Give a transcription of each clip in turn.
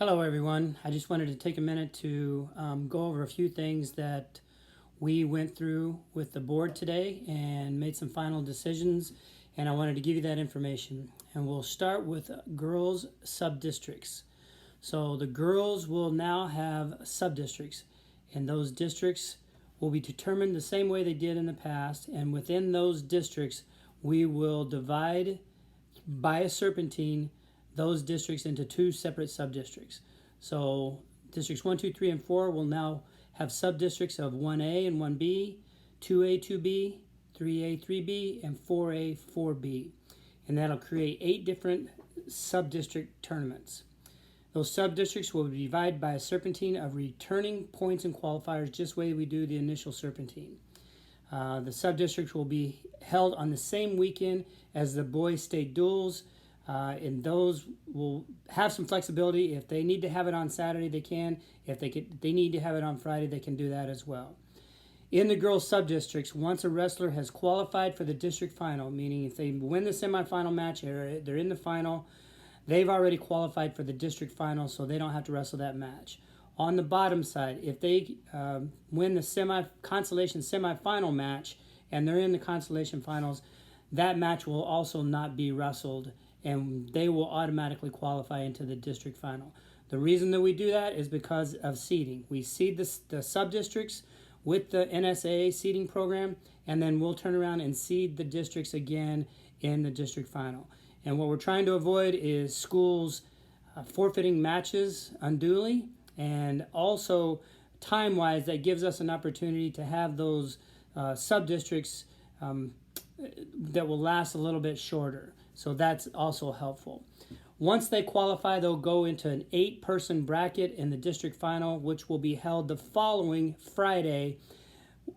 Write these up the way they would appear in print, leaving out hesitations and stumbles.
Hello, everyone. I just wanted to take a minute to go over a few things that we went through with the board today and made some final decisions, and I wanted to give you that information. And we'll start with girls sub-districts. So the girls will now have sub-districts, and those districts will be determined the same way they did in the past, and within those districts, we will divide by a serpentine those districts into two separate sub-districts. So districts 1, 2, 3, and 4 will now have sub-districts of 1A and 1B, 2A, 2B, 3A, 3B, and 4A, 4B. And that'll create 8 different sub-district tournaments. Those sub-districts will be divided by a serpentine of returning points and qualifiers, just the way we do the initial serpentine. The sub-districts will be held on the same weekend as the boys' state duels, and those will have some flexibility. If they need to have it on Saturday, they can. If they need to have it on Friday, they can do that as well. In the girls' sub-districts, once a wrestler has qualified for the district final, meaning if they win the semifinal match or they're in the final, they've already qualified for the district final, so they don't have to wrestle that match. On the bottom side, if they win the consolation semifinal match and they're in the consolation finals, that match will also not be wrestled, and they will automatically qualify into the district final. The reason that we do that is because of seeding. We seed the sub-districts with the NSAA seeding program, and then we'll turn around and seed the districts again in the district final. And what we're trying to avoid is schools forfeiting matches unduly, and also time-wise, that gives us an opportunity to have those sub-districts that will last a little bit shorter. So that's also helpful. Once they qualify, they'll go into an 8-person bracket in the district final, which will be held the following Friday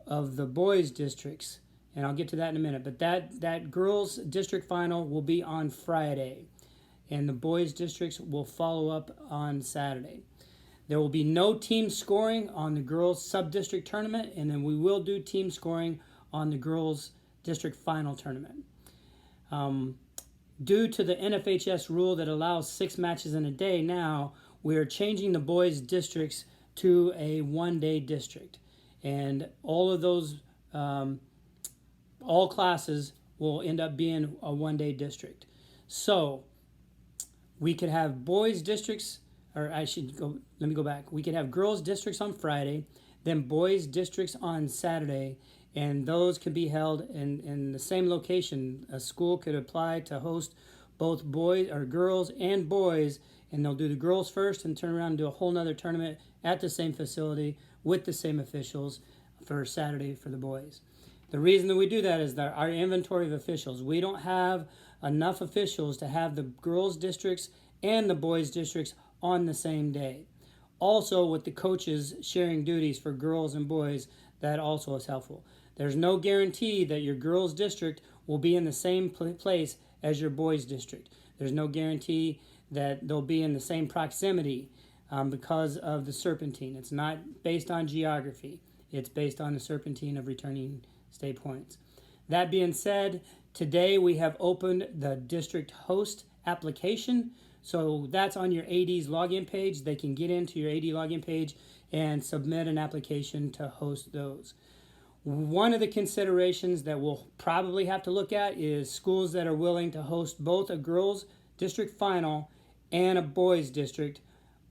of the boys' districts. And I'll get to that in a minute. But that girls' district final will be on Friday, and the boys' districts will follow up on Saturday. There will be no team scoring on the girls' sub-district tournament, and then we will do team scoring on the girls' district final tournament. Due to the NFHS rule that allows 6 matches in a day now, we are changing the boys' districts to a one-day district. And all of those, all classes will end up being a one-day district. So we could have boys' districts, or let me go back. We could have girls' districts on Friday, then boys' districts on Saturday, and those could be held in the same location. A school could apply to host both boys or girls and boys, and they'll do the girls first and turn around and do a whole nother tournament at the same facility with the same officials for Saturday for the boys. The reason that we do that is that our inventory of officials, we don't have enough officials to have the girls' districts and the boys' districts on the same day. Also, with the coaches sharing duties for girls and boys, that also is helpful. There's no guarantee that your girls' district will be in the same place as your boys' district. There's no guarantee that they'll be in the same proximity because of the serpentine. It's not based on geography. It's based on the serpentine of returning state points. That being said, today we have opened the district host application. So that's on your AD's login page. They can get into your AD login page and submit an application to host those. One of the considerations that we'll probably have to look at is schools that are willing to host both a girls' district final and a boys' district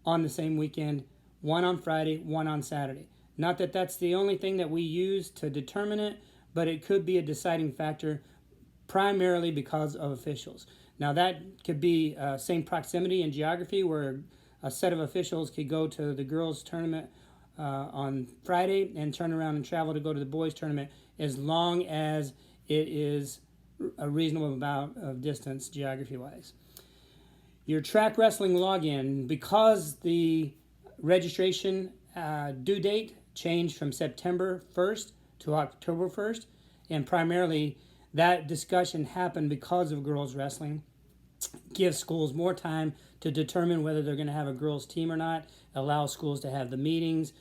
on the same weekend, one on Friday, one on Saturday. Not that that's the only thing that we use to determine it, but it could be a deciding factor primarily because of officials. Now that could be same proximity and geography, where a set of officials could go to the girls' tournament on Friday and turn around and travel to go to the boys' tournament, as long as it is a reasonable amount of distance geography-wise. Your track wrestling login, because the registration due date changed from September 1st to October 1st, and primarily that discussion happened because of girls wrestling, gives schools more time to determine whether they're going to have a girls team or not, allow schools to have the meetings,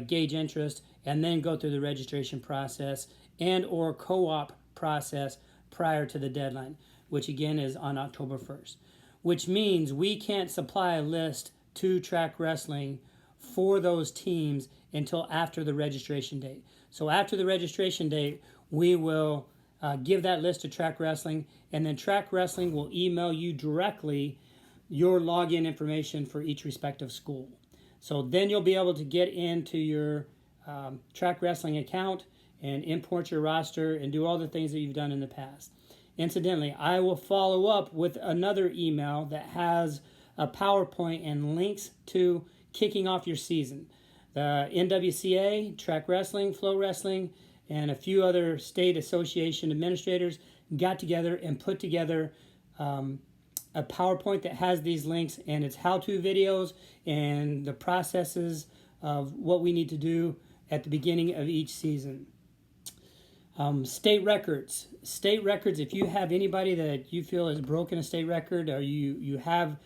gauge interest, and then go through the registration process and or co-op process prior to the deadline, which again is on October 1st. Which means we can't supply a list to track wrestling for those teams until after the registration date. So after the registration date, we will give that list to Track Wrestling, and then Track Wrestling will email you directly your login information for each respective school. So then you'll be able to get into your Track Wrestling account and import your roster and do all the things that you've done in the past. Incidentally, I will follow up with another email that has a PowerPoint and links to kicking off your season. The NWCA, Track Wrestling, Flow Wrestling, and a few other state association administrators got together and put together a PowerPoint that has these links, and it's how-to videos and the processes of what we need to do at the beginning of each season. State records. State records, if you have anybody that you feel has broken a state record, or you have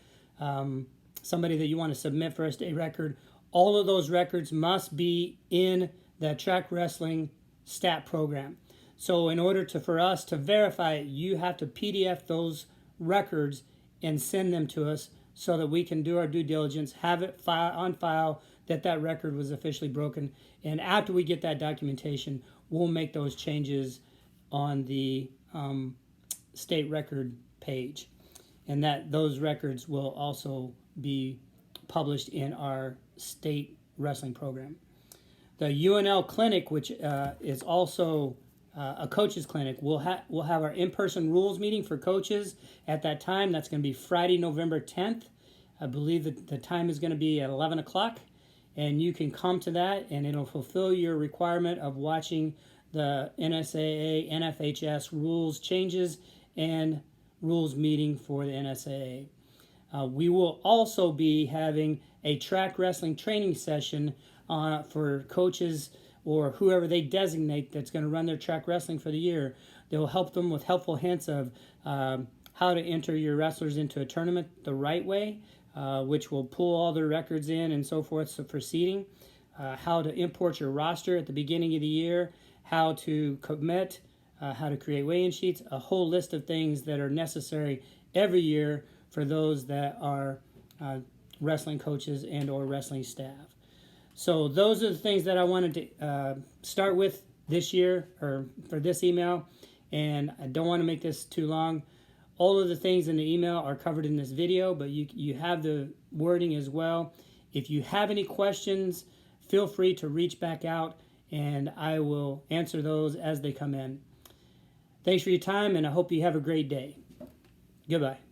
somebody that you want to submit for a state record, all of those records must be in the Track Wrestling stat program. So in order for us to verify it, you have to PDF those records and send them to us so that we can do our due diligence, have it on file that record was officially broken. And after we get that documentation, we'll make those changes on the state record page. And those records will also be published in our state wrestling program. The UNL clinic, which is also a coaches clinic, we'll have our in-person rules meeting for coaches at that time. That's going to be Friday, November 10th. I believe that the time is going to be at 11 o'clock. And you can come to that, and it'll fulfill your requirement of watching the NSAA, NFHS rules changes and rules meeting for the NSAA. We will also be having a track wrestling training session for coaches or whoever they designate that's going to run their track wrestling for the year. They will help them with helpful hints of how to enter your wrestlers into a tournament the right way, which will pull all their records in and so forth for seeding, how to import your roster at the beginning of the year, how to commit, how to create weigh-in sheets, a whole list of things that are necessary every year for those that are wrestling coaches and or wrestling staff. So those are the things that I wanted to start with this year, or for this email, and I don't want to make this too long. All of the things in the email are covered in this video, but you have the wording as well. If you have any questions, feel free to reach back out, and I will answer those as they come in. Thanks for your time, and I hope you have a great day. Goodbye.